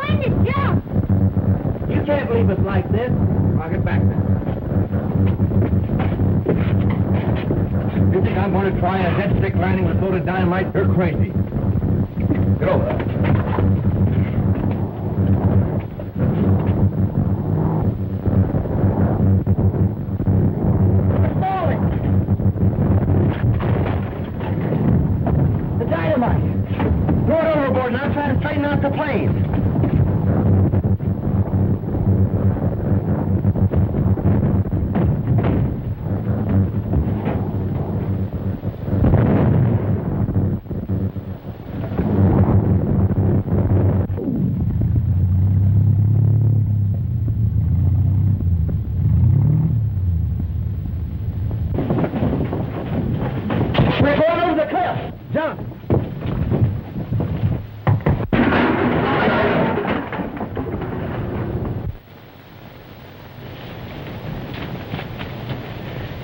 going to jump. You can't leave us like this. I'll get back then. You think I'm going to try a dead stick landing with a load of dynamite? You're crazy. Get over there. It's falling. The dynamite. Throw it overboard now. Try to straighten out the plane.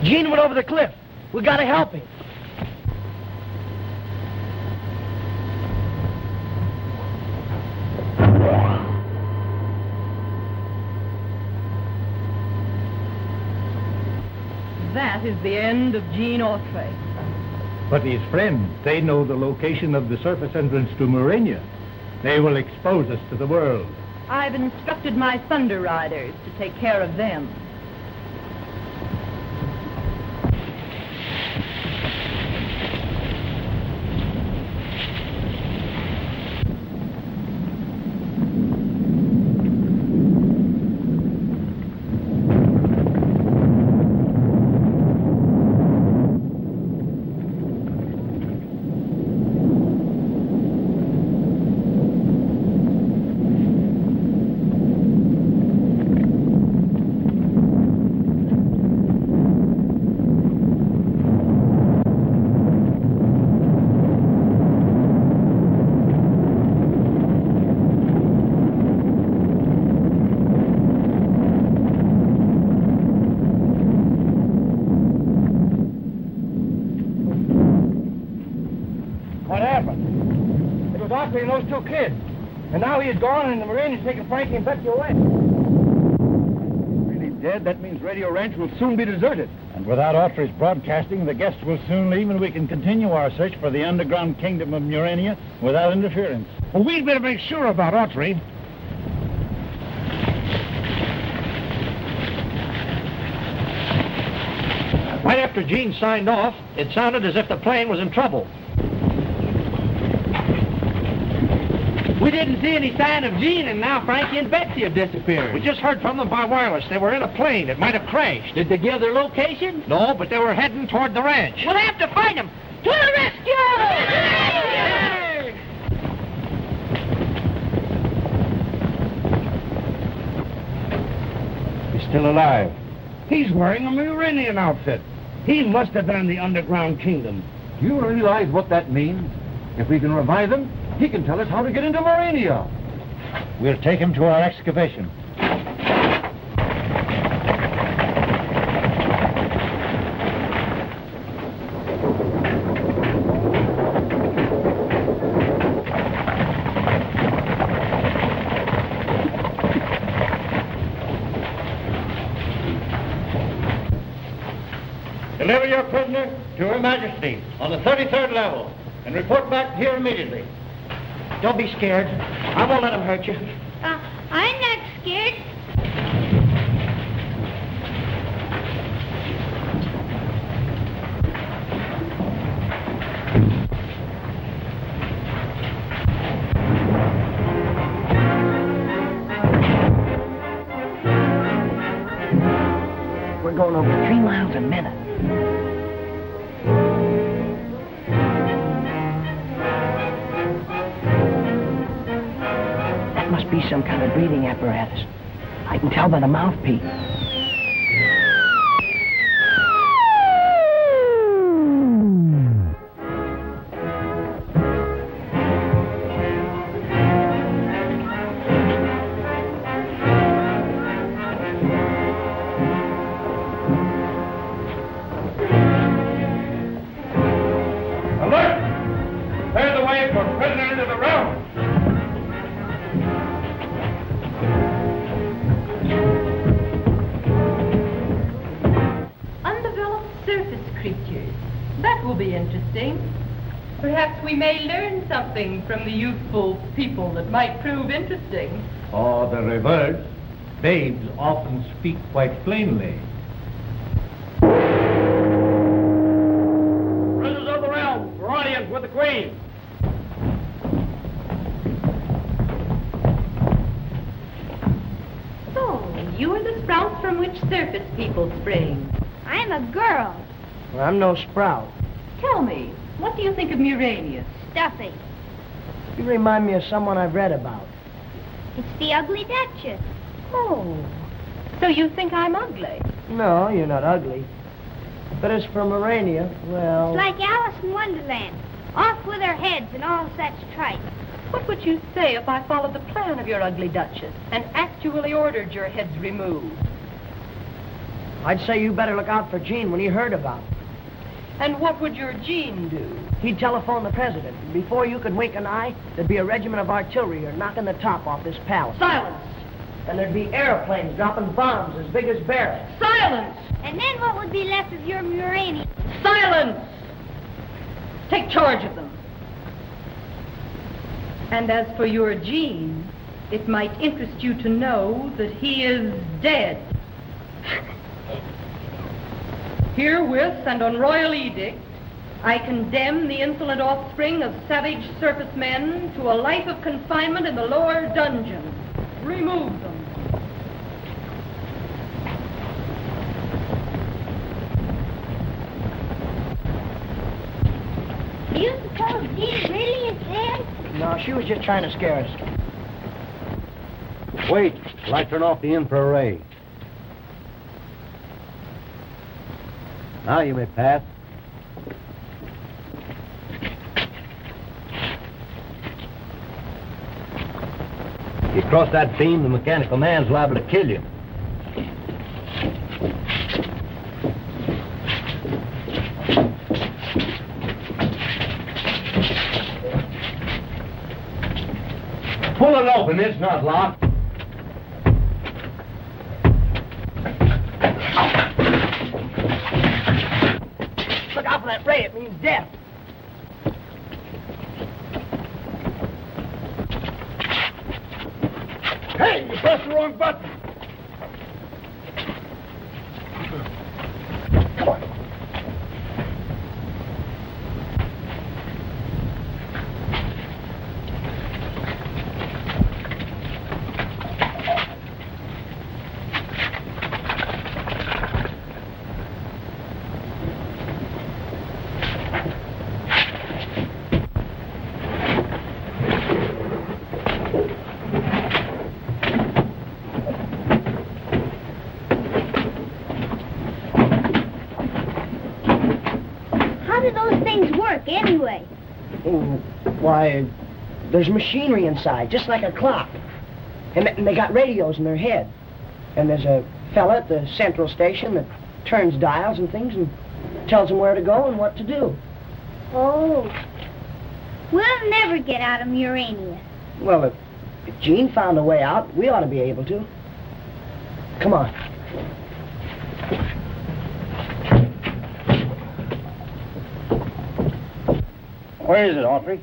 Gene went over the cliff. We gotta help him. That is the end of Gene Autry. But his friends, they know the location of the surface entrance to Murania. They will expose us to the world. I've instructed my Thunder Riders to take care of them. And those two kids. And now he is gone and the Muranians taking Frankie and Betsy away. Really dead? That means Radio Ranch will soon be deserted. And without Autry's broadcasting, the guests will soon leave and we can continue our search for the underground kingdom of Murania without interference. Well, we'd better make sure about Autry. Right after Gene signed off, it sounded as if the plane was in trouble. We didn't see any sign of Gene, and now Frankie and Betsy have disappeared. We just heard from them by wireless. They were in a plane. It might have crashed. Did they give their location? No, but they were heading toward the ranch. We'll have to find them. To the rescue! He's still alive. He's wearing a Muranian outfit. He must have been in the underground kingdom. Do you realize what that means? If we can revive them, he can tell us how to get into Murania. We'll take him to our excavation. Deliver your prisoner to Her Majesty on the 33rd level and report back here immediately. Don't be scared. I won't let him hurt you. I'm not scared. We're going over 3 miles a minute. Must be some kind of breathing apparatus. I can tell by the mouthpiece. Alert! Clear the way for prisoner into the room. be interesting. Perhaps we may learn something from the youthful people that might prove interesting. Or the reverse. Babes often speak quite plainly. Princes of the realm, Muranians with the Queen. So, you are the sprouts from which surface people spring. I'm a girl. Well, I'm no sprout. Tell me, what do you think of Murania? Stuffy. You remind me of someone I've read about. It's the ugly Duchess. Oh, so you think I'm ugly? No, you're not ugly. But as for Murania, well... It's like Alice in Wonderland. Off with her heads and all such tripe. What would you say if I followed the plan of your ugly Duchess and actually ordered your heads removed? I'd say you better look out for Gene when he heard about it. And what would your Gene do? He'd telephone the president. Before you could wink an eye, there'd be a regiment of artillery here knocking the top off this palace. Silence! And there'd be airplanes dropping bombs as big as barrels. Silence! And then what would be left of your Murania? Silence! Take charge of them. And as for your Gene, it might interest you to know that he is dead. Herewith and on royal edict, I condemn the insolent offspring of savage surface men to a life of confinement in the lower dungeon. Remove them. Do you suppose Jean really is dead? No, she was just trying to scare us. Wait till I turn off the infrared. Now you may pass. If you cross that beam, the mechanical man's liable to kill you. Pull it open, it's not locked. Look out for that ray, it means death. Hey, you pressed the wrong button. Come on. How do those things work anyway? Oh, why, there's machinery inside, just like a clock. And they got radios in their head. And there's a fella at the central station that turns dials and things and tells them where to go and what to do. Oh. We'll never get out of Murania. Well, if Gene found a way out, we ought to be able to. Come on. Where is it, Autry?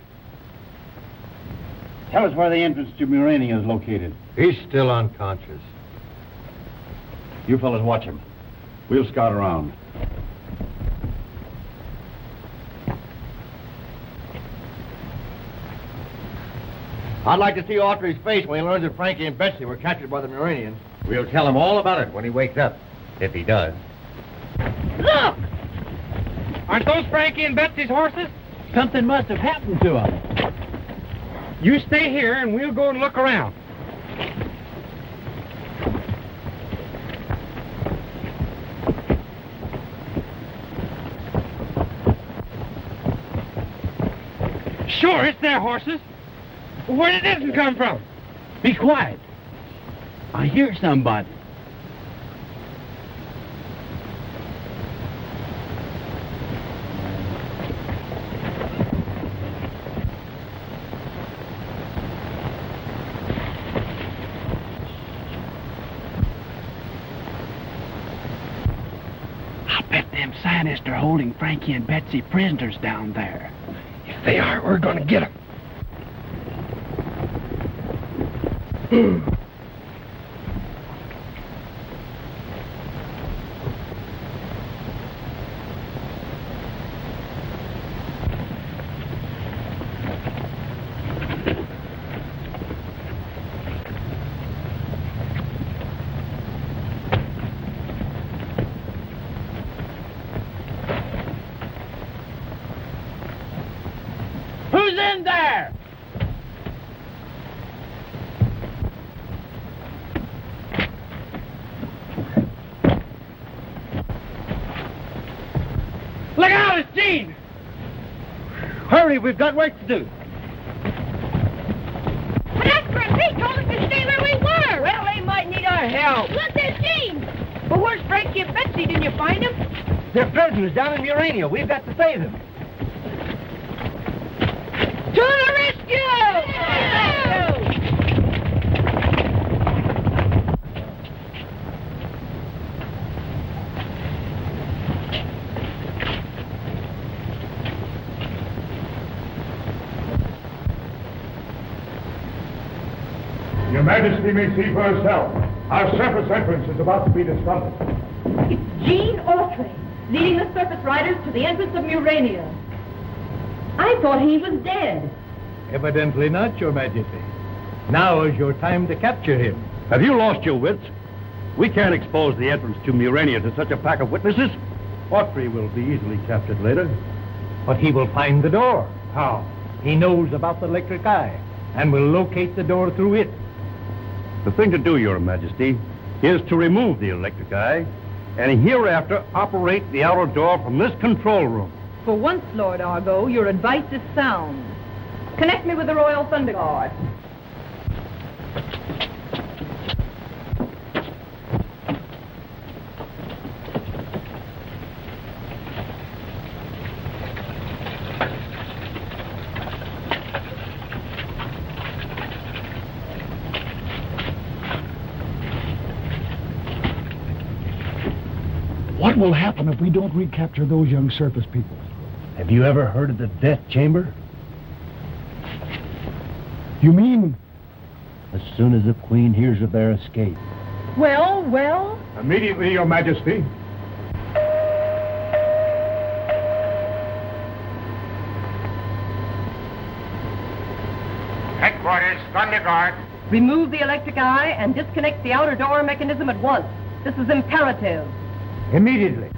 Tell us where the entrance to Murania is located. He's still unconscious. You fellas watch him. We'll scout around. I'd like to see Autry's face when he learns that Frankie and Betsy were captured by the Muranians. We'll tell him all about it when he wakes up, if he does. Look! Aren't those Frankie and Betsy's horses? Something must have happened to them. You stay here and we'll go and look around. Sure, it's their horses. Where did this one come from? Be quiet. I hear somebody. bet them scientists are holding Frankie and Betsy prisoners down there. If they are, we're going to get them. Who's in there? Look out, it's Gene! Hurry, we've got work to do. But Baxter and Pete told us to stay where we were. Well, they might need our help. Look, there's Gene. But where's Frankie and Betsy? Didn't you find them? They're prisoners down in Murania. We've got to save them. To the rescue! Your Majesty may see for herself. Our surface entrance is about to be discovered. It's Gene Autry, leading the surface riders to the entrance of Murania. I thought he was dead. Evidently not, Your Majesty. Now is your time to capture him. Have you lost your wits? We can't expose the entrance to Murania to such a pack of witnesses. Autry will be easily captured later. But he will find the door. How? He knows about the electric eye and will locate the door through it. The thing to do, Your Majesty, is to remove the electric eye and hereafter operate the outer door from this control room. For once, Lord Argo, your advice is sound. Connect me with the Royal Thunder Guard. What will happen if we don't recapture those young surface people? Have you ever heard of the death chamber? You mean? As soon as the Queen hears of their escape. Well? Immediately, Your Majesty. Headquarters, Thunder Guard. Remove the electric eye and disconnect the outer door mechanism at once. This is imperative. Immediately.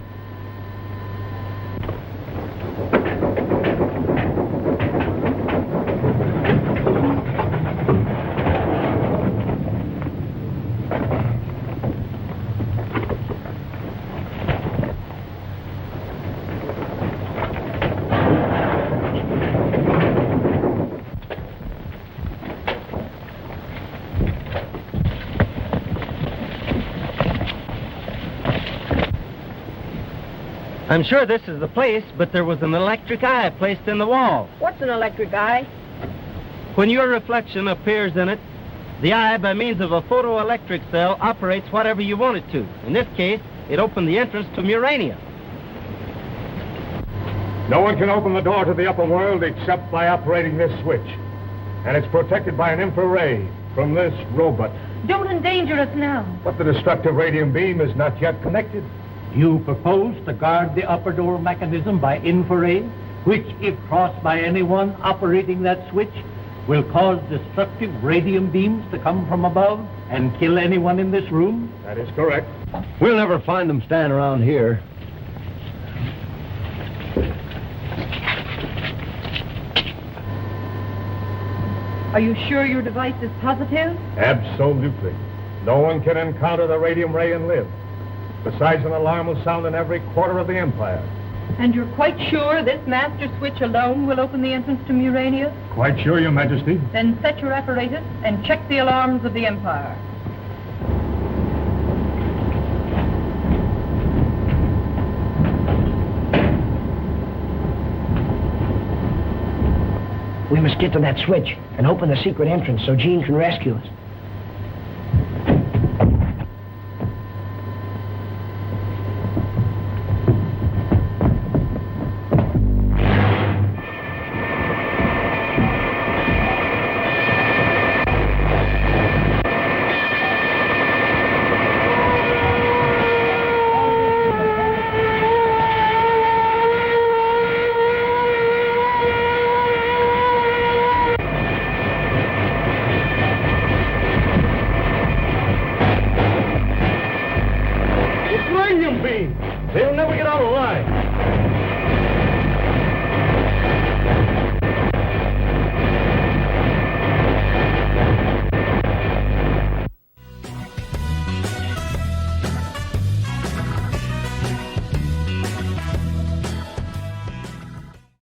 I'm sure this is the place, but there was an electric eye placed in the wall. What's an electric eye? When your reflection appears in it, the eye, by means of a photoelectric cell, operates whatever you want it to. In this case, it opened the entrance to Murania. No one can open the door to the upper world except by operating this switch. And it's protected by an infrared from this robot. Don't endanger us now. But the destructive radium beam is not yet connected. You propose to guard the upper door mechanism by infrared, which, if crossed by anyone operating that switch, will cause destructive radium beams to come from above and kill anyone in this room? That is correct. We'll never find them standing around here. Are you sure your device is positive? Absolutely. No one can encounter the radium ray and live. Besides, an alarm will sound in every quarter of the Empire. And you're quite sure this master switch alone will open the entrance to Murania? Quite sure, Your Majesty. Then set your apparatus and check the alarms of the Empire. We must get to that switch and open the secret entrance so Gene can rescue us.